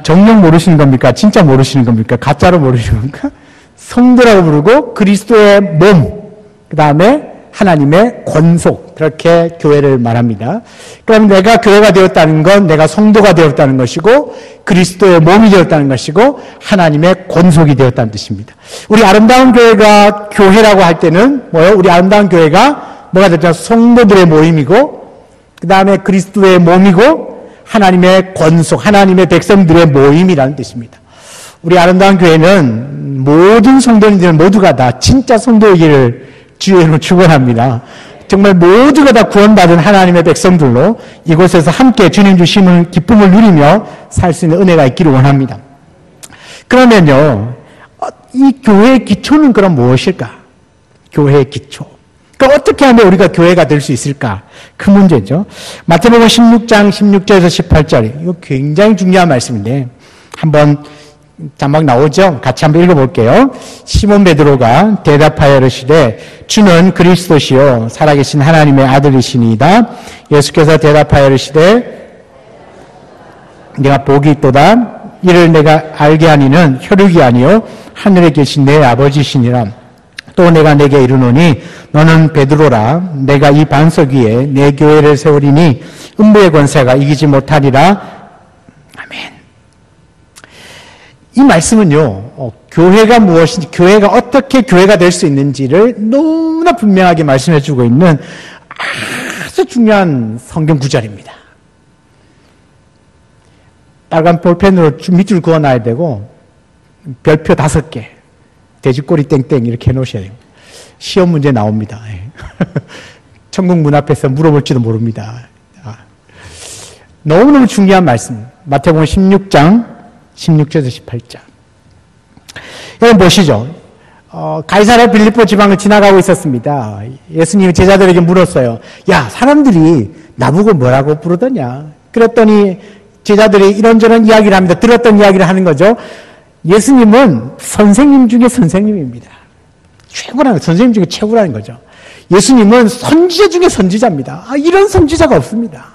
정녕 모르시는 겁니까? 진짜 모르시는 겁니까? 가짜로 모르시는 겁니까? 성도라고 부르고 그리스도의 몸, 그 다음에 하나님의 권속, 그렇게 교회를 말합니다. 그럼 내가 교회가 되었다는 건 내가 성도가 되었다는 것이고 그리스도의 몸이 되었다는 것이고 하나님의 권속이 되었다는 뜻입니다. 우리 아름다운 교회가 교회라고 할 때는 뭐예요? 우리 아름다운 교회가 뭐가 됐죠? 성도들의 모임이고 그 다음에 그리스도의 몸이고 하나님의 권속, 하나님의 백성들의 모임이라는 뜻입니다. 우리 아름다운 교회는 모든 성도님들 모두가 다 진짜 성도이기를 주의로 축원합니다. 정말 모두가 다 구원받은 하나님의 백성들로 이곳에서 함께 주님 주시는 기쁨을 누리며 살 수 있는 은혜가 있기를 원합니다. 그러면요, 이 교회의 기초는 그럼 무엇일까? 교회의 기초. 그러니까 어떻게 하면 우리가 교회가 될 수 있을까? 그 문제죠. 마태복음 16장 16절에서 18절. 이거 굉장히 중요한 말씀인데 한번 자막 나오죠? 같이 한번 읽어볼게요. 시몬 베드로가 대답하여 이르시되 주는 그리스도시요 살아계신 하나님의 아들이시니이다. 예수께서 대답하여 이르시되 내가 복이 있도다. 이를 내가 알게 하니는 혈육이 아니요 하늘에 계신 내 아버지시니라. 또 내가 내게 이르노니 너는 베드로라. 내가 이 반석 위에 내 교회를 세우리니 음부의 권세가 이기지 못하리라. 아멘. 이 말씀은요, 교회가 무엇인지, 교회가 어떻게 교회가 될 수 있는지를 너무나 분명하게 말씀해 주고 있는 아주 중요한 성경 구절입니다. 빨간 볼펜으로 밑줄 그어놔야 되고 별표 5개, 돼지꼬리 땡땡 이렇게 해놓으셔야 됩니다. 시험 문제 나옵니다. 천국 문 앞에서 물어볼지도 모릅니다. 너무너무 중요한 말씀. 마태복음 16장 16절에서 18절. 여러분 보시죠. 가이사랴 빌립보 지방을 지나가고 있었습니다. 예수님이 제자들에게 물었어요. 야, 사람들이 나보고 뭐라고 부르더냐? 그랬더니 제자들이 이런저런 이야기를 합니다. 들었던 이야기를 하는 거죠. 예수님은 선생님 중에 선생님입니다. 최고라는, 선생님 중에 최고라는 거죠. 예수님은 선지자 중에 선지자입니다. 이런 선지자가 없습니다.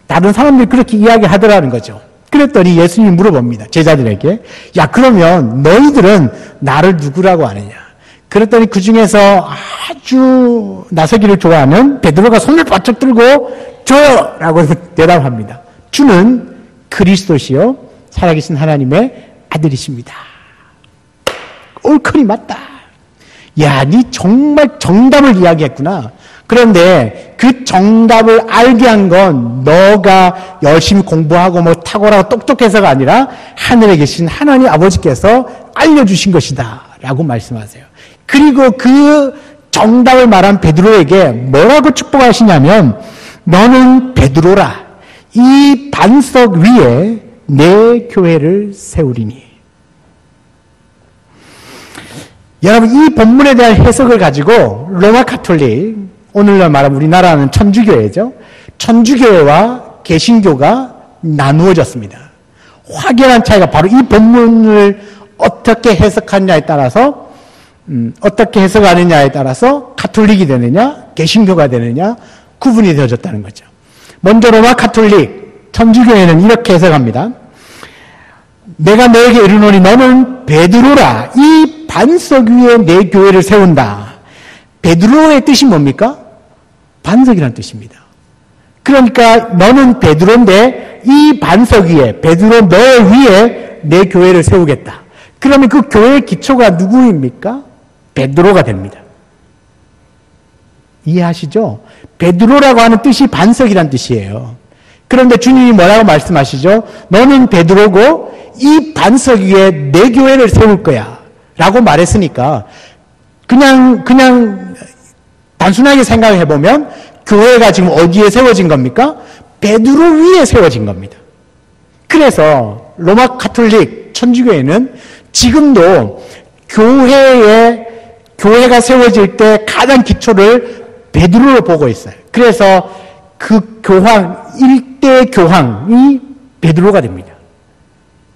다른 사람들이 그렇게 이야기하더라는 거죠. 그랬더니 예수님이 물어봅니다. 제자들에게. 야, 그러면 너희들은 나를 누구라고 아느냐? 그랬더니 그 중에서 아주 나서기를 좋아하는 베드로가 손을 바짝 들고 저요! 라고 대답합니다. 주는 그리스도시요 살아계신 하나님의 아들이십니다. 옳거니 맞다. 야, 니 정말 정답을 이야기했구나. 그런데 그 정답을 알게 한 건 너가 열심히 공부하고 뭐 탁월하고 똑똑해서가 아니라 하늘에 계신 하나님 아버지께서 알려주신 것이다 라고 말씀하세요. 그리고 그 정답을 말한 베드로에게 뭐라고 축복하시냐면 너는 베드로라. 이 반석 위에 내 교회를 세우리니. 여러분, 이 본문에 대한 해석을 가지고 로마 가톨릭, 오늘날 말하면 우리나라는 천주교회죠. 천주교회와 개신교가 나누어졌습니다. 확연한 차이가 바로 이 본문을 어떻게 해석하느냐에 따라서, 어떻게 해석하느냐에 따라서 가톨릭이 되느냐, 개신교가 되느냐 구분이 되어졌다는 거죠. 먼저 로마 가톨릭, 천주교회는 이렇게 해석합니다. 내가 너에게 이르노니 너는 베드로라. 이 반석 위에 내 교회를 세운다. 베드로의 뜻이 뭡니까? 반석이라는 뜻입니다. 그러니까 너는 베드로인데 이 반석 위에, 베드로 너 위에 내 교회를 세우겠다. 그러면 그 교회의 기초가 누구입니까? 베드로가 됩니다. 이해하시죠? 베드로라고 하는 뜻이 반석이란 뜻이에요. 그런데 주님이 뭐라고 말씀하시죠? 너는 베드로고 이 반석 위에 내 교회를 세울 거야 라고 말했으니까 그냥 단순하게 생각해 보면 교회가 지금 어디에 세워진 겁니까? 베드로 위에 세워진 겁니다. 그래서 로마 가톨릭 천주교회는 지금도 교회가 세워질 때 가장 기초를 베드로로 보고 있어요. 그래서 그 교황, 일대 교황이 베드로가 됩니다.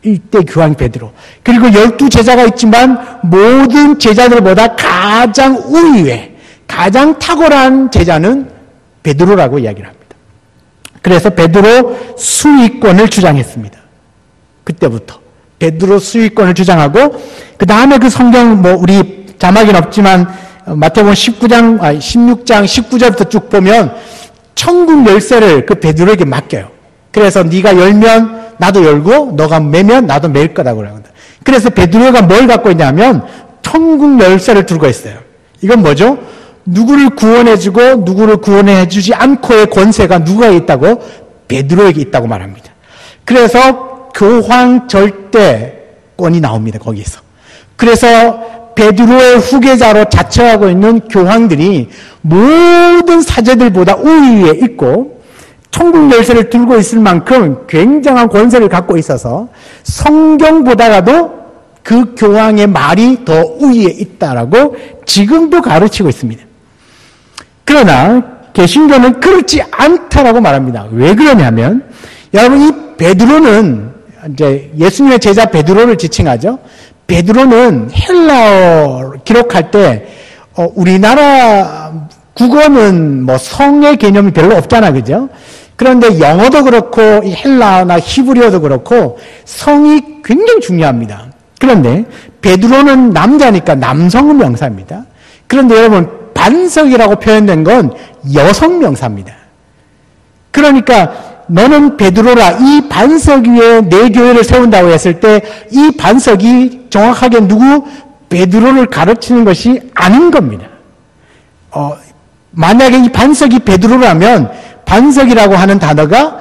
일대 교황이 베드로. 그리고 12제자가 있지만 모든 제자들보다 가장 우위에, 가장 탁월한 제자는 베드로라고 이야기를 합니다. 그래서 베드로 수위권을 주장했습니다. 그때부터. 베드로 수위권을 주장하고, 그 다음에 그 성경, 우리 자막은 없지만, 마태복음 16장 19절부터 쭉 보면, 천국 열쇠를 그 베드로에게 맡겨요. 그래서 네가 열면 나도 열고, 너가 매면 나도 맬 거다고 그러거든. 그래서 베드로가 뭘 갖고 있냐면, 천국 열쇠를 들고 있어요. 이건 뭐죠? 누구를 구원해주고 누구를 구원해주지 않고의 권세가 누구에게 있다고? 베드로에게 있다고 말합니다. 그래서 교황 절대권이 나옵니다. 거기서. 그래서 베드로의 후계자로 자처하고 있는 교황들이 모든 사제들보다 우위에 있고 천국 열쇠를 들고 있을 만큼 굉장한 권세를 갖고 있어서 성경보다라도 그 교황의 말이 더 우위에 있다라고 지금도 가르치고 있습니다. 그러나 개신교는 그렇지 않다라고 말합니다. 왜 그러냐면 여러분 이 베드로는 이제 예수님의 제자 베드로를 지칭하죠. 베드로는 헬라어 기록할 때 우리나라 국어는 성의 개념이 별로 없잖아, 그죠? 그런데 영어도 그렇고 헬라어나 히브리어도 그렇고 성이 굉장히 중요합니다. 그런데 베드로는 남자니까 남성 명사입니다. 그런데 여러분 반석이라고 표현된 건 여성 명사입니다. 그러니까 너는 베드로라 이 반석 위에 내 교회를 세운다고 했을 때 이 반석이 정확하게 누구? 베드로를 가르치는 것이 아닌 겁니다. 만약에 이 반석이 베드로라면 반석이라고 하는 단어가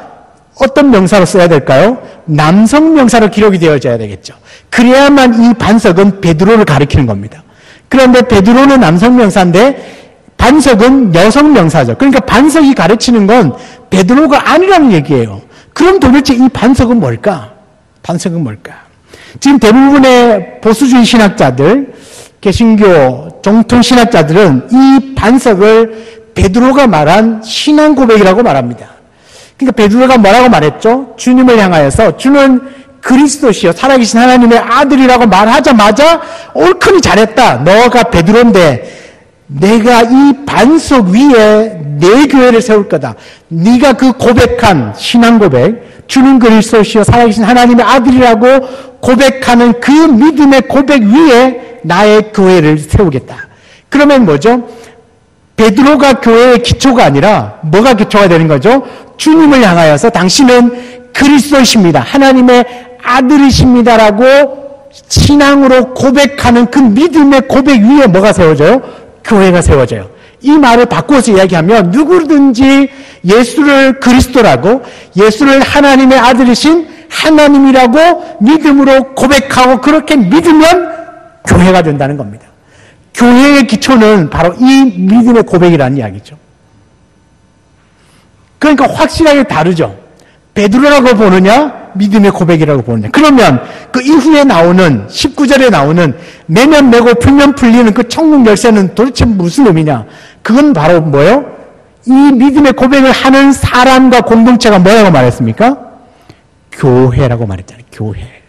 어떤 명사로 써야 될까요? 남성 명사로 기록이 되어져야 되겠죠. 그래야만 이 반석은 베드로를 가리키는 겁니다. 그런데 베드로는 남성 명사인데 반석은 여성 명사죠. 그러니까 반석이 가르치는 건 베드로가 아니라는 얘기예요. 그럼 도대체 이 반석은 뭘까? 반석은 뭘까? 지금 대부분의 보수주의 신학자들, 개신교 정통 신학자들은 이 반석을 베드로가 말한 신앙 고백이라고 말합니다. 그러니까 베드로가 뭐라고 말했죠? 주님을 향하여서 주는 그리스도시요 살아계신 하나님의 아들이라고 말하자마자 옳거니 잘했다. 너가 베드로인데 내가 이 반석 위에 내 교회를 세울 거다. 네가 그 고백한 신앙 고백, 주는 그리스도시요 살아계신 하나님의 아들이라고 고백하는 그 믿음의 고백 위에 나의 교회를 세우겠다. 그러면 뭐죠? 베드로가 교회의 기초가 아니라 뭐가 기초가 되는 거죠? 주님을 향하여서 당신은 그리스도이십니다. 하나님의 아들이십니다라고 신앙으로 고백하는 그 믿음의 고백 위에 뭐가 세워져요? 교회가 세워져요. 이 말을 바꿔서 이야기하면 누구든지 예수를 그리스도라고 예수를 하나님의 아들이신 하나님이라고 믿음으로 고백하고 그렇게 믿으면 교회가 된다는 겁니다. 교회의 기초는 바로 이 믿음의 고백이라는 이야기죠. 그러니까 확실하게 다르죠. 베드로라고 보느냐 믿음의 고백이라고 보느냐? 그러면 그 이후에 나오는 19절에 나오는 매면 매고 풀면 풀리는 그 천국 열쇠는 도대체 무슨 의미냐? 그건 바로 뭐예요? 이 믿음의 고백을 하는 사람과 공동체가 뭐라고 말했습니까? 교회라고 말했잖아요. 교회.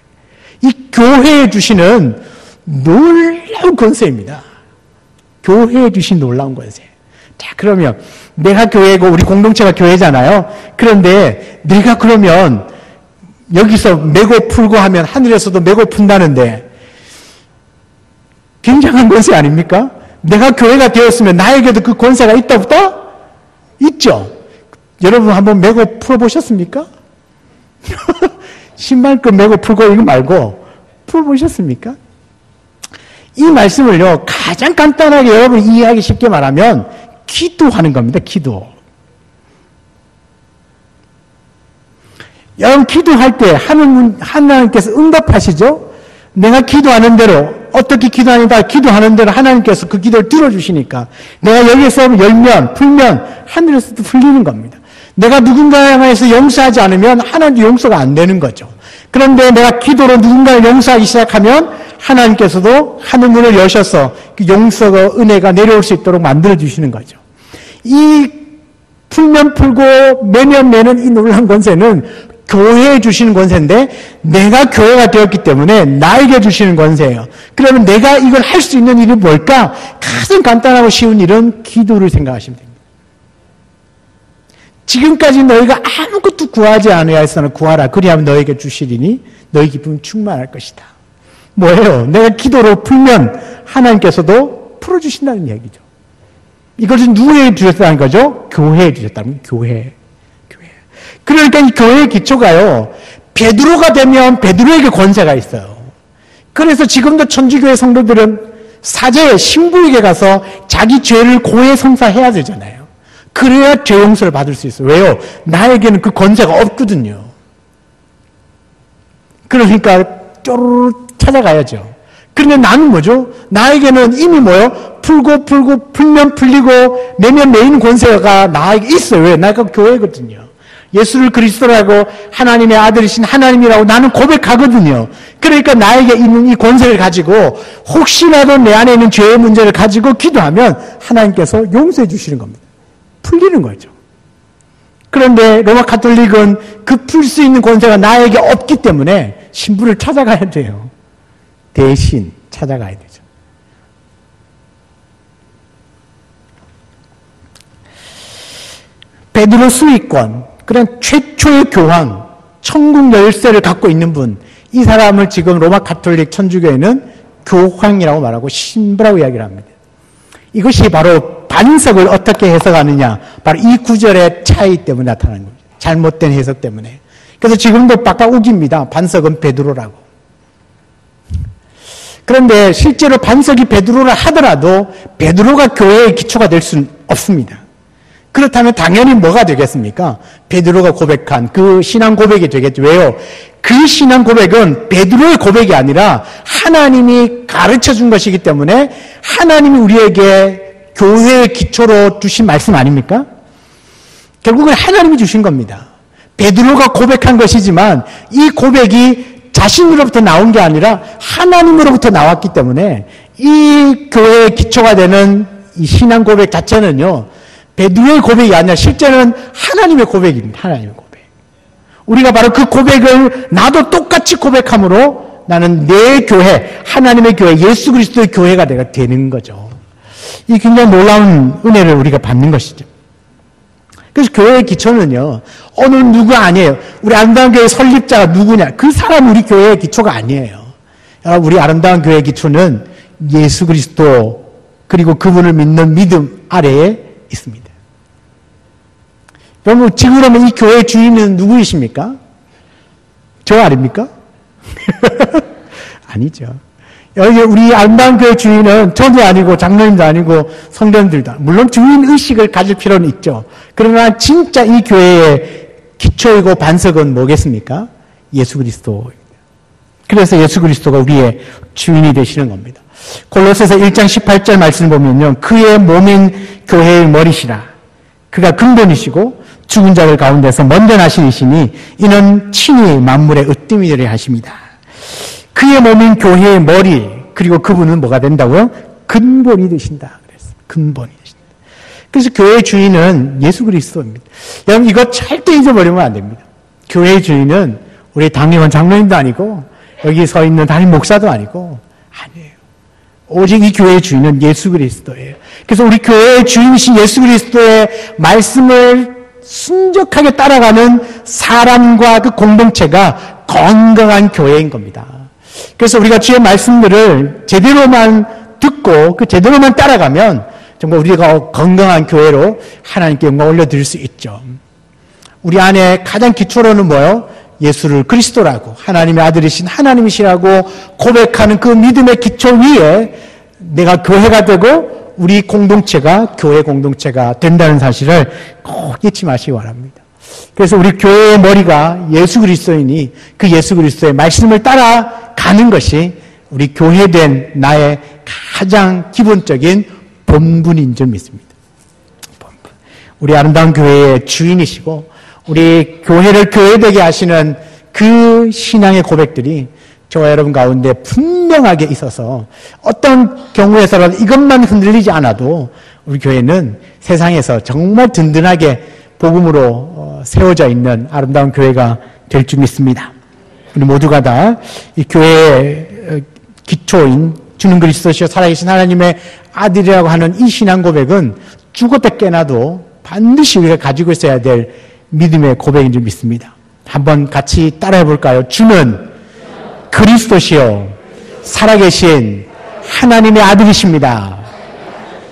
이 교회에 주시는 놀라운 권세입니다. 교회에 주신 놀라운 권세. 자, 그러면 내가 교회고 우리 공동체가 교회잖아요. 그런데 내가 그러면 여기서 메고 풀고 하면 하늘에서도 메고 푼다는데 굉장한 권세 아닙니까? 내가 교회가 되었으면 나에게도 그 권세가 있다 없다? 있죠. 여러분 한번 메고 풀어보셨습니까? 신발끈 메고 풀고 이거 말고 풀어보셨습니까? 이 말씀을요, 가장 간단하게 여러분 이해하기 쉽게 말하면 기도하는 겁니다. 기도. 여러분 기도할 때 하나님께서 응답하시죠? 내가 기도하는 대로 어떻게 기도하는 대로 하나님께서 그 기도를 들어주시니까 내가 여기에서 열면 풀면 하늘에서도 풀리는 겁니다. 내가 누군가에 향해서 용서하지 않으면 하나님도 용서가 안 되는 거죠. 그런데 내가 기도로 누군가를 용서하기 시작하면 하나님께서도 하늘문을 여셔서 그 용서가 은혜가 내려올 수 있도록 만들어주시는 거죠. 이 풀면 풀고 매면 매는 이 놀라운 권세는 교회에 주시는 권세인데 내가 교회가 되었기 때문에 나에게 주시는 권세예요. 그러면 내가 이걸 할 수 있는 일이 뭘까? 가장 간단하고 쉬운 일은 기도를 생각하시면 됩니다. 지금까지 너희가 아무것도 구하지 아니하였으나 구하라. 그리하면 너에게 주시리니 너희 기쁨이 충만할 것이다. 뭐예요? 내가 기도로 풀면 하나님께서도 풀어주신다는 얘기죠. 이것은 누구에게 주셨다는 거죠? 교회에 주셨다는 거예요. 교회. 그러니까 이 교회의 기초가요, 베드로가 되면 베드로에게 권세가 있어요. 그래서 지금도 천주교회 성도들은 사제 신부에게 가서 자기 죄를 고해 성사해야 되잖아요. 그래야 죄 용서를 받을 수 있어요. 왜요? 나에게는 그 권세가 없거든요. 그러니까 쪼르르 찾아가야죠. 그런데 나는 뭐죠? 나에게는 이미 뭐요? 풀고 풀면 풀리고 매면 매이는 권세가 나에게 있어요. 왜? 내가 교회거든요. 예수를 그리스도라고 하나님의 아들이신 하나님이라고 나는 고백하거든요. 그러니까 나에게 있는 이 권세를 가지고 혹시라도 내 안에 있는 죄의 문제를 가지고 기도하면 하나님께서 용서해 주시는 겁니다. 풀리는 거죠. 그런데 로마 가톨릭은 그 풀 수 있는 권세가 나에게 없기 때문에 신부를 찾아가야 돼요. 대신 찾아가야 되죠. 베드로 수익권, 그런 최초의 교황, 천국 열쇠를 갖고 있는 분, 이 사람을 지금 로마 가톨릭 천주교회는 교황이라고 말하고 신부라고 이야기를 합니다. 이것이 바로 반석을 어떻게 해석하느냐, 바로 이 구절의 차이 때문에 나타나는 겁니다. 잘못된 해석 때문에. 그래서 지금도 빡빡 우깁니다. 반석은 베드로라고. 그런데 실제로 반석이 베드로라 하더라도 베드로가 교회의 기초가 될 수는 없습니다. 그렇다면 당연히 뭐가 되겠습니까? 베드로가 고백한 그 신앙 고백이 되겠죠. 왜요? 그 신앙 고백은 베드로의 고백이 아니라 하나님이 가르쳐 준 것이기 때문에 하나님이 우리에게 교회의 기초로 주신 말씀 아닙니까? 결국은 하나님이 주신 겁니다. 베드로가 고백한 것이지만 이 고백이 자신으로부터 나온 게 아니라 하나님으로부터 나왔기 때문에 이 교회의 기초가 되는 이 신앙 고백 자체는요, 베드로의 고백이 아니라 실제는 하나님의 고백입니다. 하나님의 고백. 우리가 바로 그 고백을 나도 똑같이 고백함으로 나는 내 교회, 하나님의 교회, 예수 그리스도의 교회가 내가 되는 거죠. 이 굉장히 놀라운 은혜를 우리가 받는 것이죠. 그래서 교회의 기초는요, 어느 누구 아니에요. 우리 아름다운 교회 설립자가 누구냐. 그 사람 우리 교회의 기초가 아니에요. 우리 아름다운 교회의 기초는 예수 그리스도 그리고 그분을 믿는 믿음 아래에 있습니다. 여러분, 지금 그러면 이 교회의 주인은 누구이십니까? 저 아닙니까? 아니죠. 여기 우리 아름다운 교회 주인은 저도 아니고 장로님도 아니고 성도님들도 물론 주인 의식을 가질 필요는 있죠. 그러나 진짜 이 교회의 기초이고 반석은 뭐겠습니까? 예수 그리스도입니다. 그래서 예수 그리스도가 우리의 주인이 되시는 겁니다. 골로새서 1장 18절 말씀 보면요, 그의 몸인 교회의 머리시라. 그가 근본이시고 죽은 자들 가운데서 먼저 나신 이시니 이는 친히 만물의 으뜸이 되려 하십니다. 그의 몸인 교회의 머리, 그리고 그분은 뭐가 된다고요? 근본이 되신다. 그랬어요. 근본이 되신다. 그래서 교회의 주인은 예수 그리스도입니다. 여러분 이거 절대 잊어버리면 안 됩니다. 교회의 주인은 우리 당회원 장로님도 아니고 여기 서 있는 담임 목사도 아니고 아니에요. 오직 이 교회의 주인은 예수 그리스도예요. 그래서 우리 교회의 주인이신 예수 그리스도의 말씀을 순적하게 따라가는 사람과 그 공동체가 건강한 교회인 겁니다. 그래서 우리가 주의 말씀들을 제대로만 듣고 그 제대로만 따라가면 정말 우리가 건강한 교회로 하나님께 영광 올려드릴 수 있죠. 우리 안에 가장 기초로는 뭐예요? 예수를 그리스도라고 하나님의 아들이신 하나님이시라고 고백하는 그 믿음의 기초 위에 내가 교회가 되고 우리 공동체가 교회 공동체가 된다는 사실을 꼭 잊지 마시기 바랍니다. 그래서 우리 교회의 머리가 예수 그리스도이니 그 예수 그리스도의 말씀을 따라가는 것이 우리 교회된 나의 가장 기본적인 본분인 줄 믿습니다. 본분. 우리 아름다운 교회의 주인이시고 우리 교회를 교회되게 하시는 그 신앙의 고백들이 저와 여러분 가운데 분명하게 있어서 어떤 경우에서라도 이것만 흔들리지 않아도 우리 교회는 세상에서 정말 든든하게 복음으로 세워져 있는 아름다운 교회가 될 줄 믿습니다. 우리 모두가 다 이 교회의 기초인 주는 그리스도시요 살아계신 하나님의 아들이라고 하는 이 신앙 고백은 죽었다 깨나도 반드시 우리가 가지고 있어야 될 믿음의 고백인 줄 믿습니다. 한번 같이 따라해 볼까요? 주는 그리스도시요 살아계신 하나님의 아들이십니다.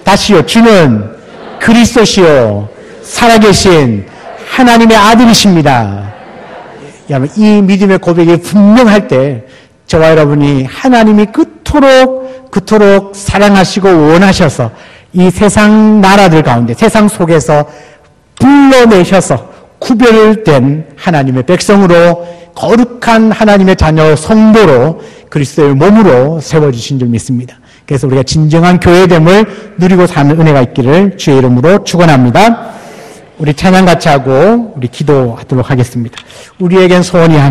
다시요. 주는 그리스도시요 살아계신 하나님의 아들이십니다. 여러분 이 믿음의 고백이 분명할 때 저와 여러분이 하나님이 그토록 사랑하시고 원하셔서 이 세상 나라들 가운데 세상 속에서 불러내셔서 구별된 하나님의 백성으로 거룩한 하나님의 자녀 성도로 그리스도의 몸으로 세워주신 줄 믿습니다. 그래서 우리가 진정한 교회됨을 누리고 사는 은혜가 있기를 주의 이름으로 축원합니다. 우리 찬양 같이 하고 우리 기도하도록 하겠습니다. 우리에겐 소원이 하나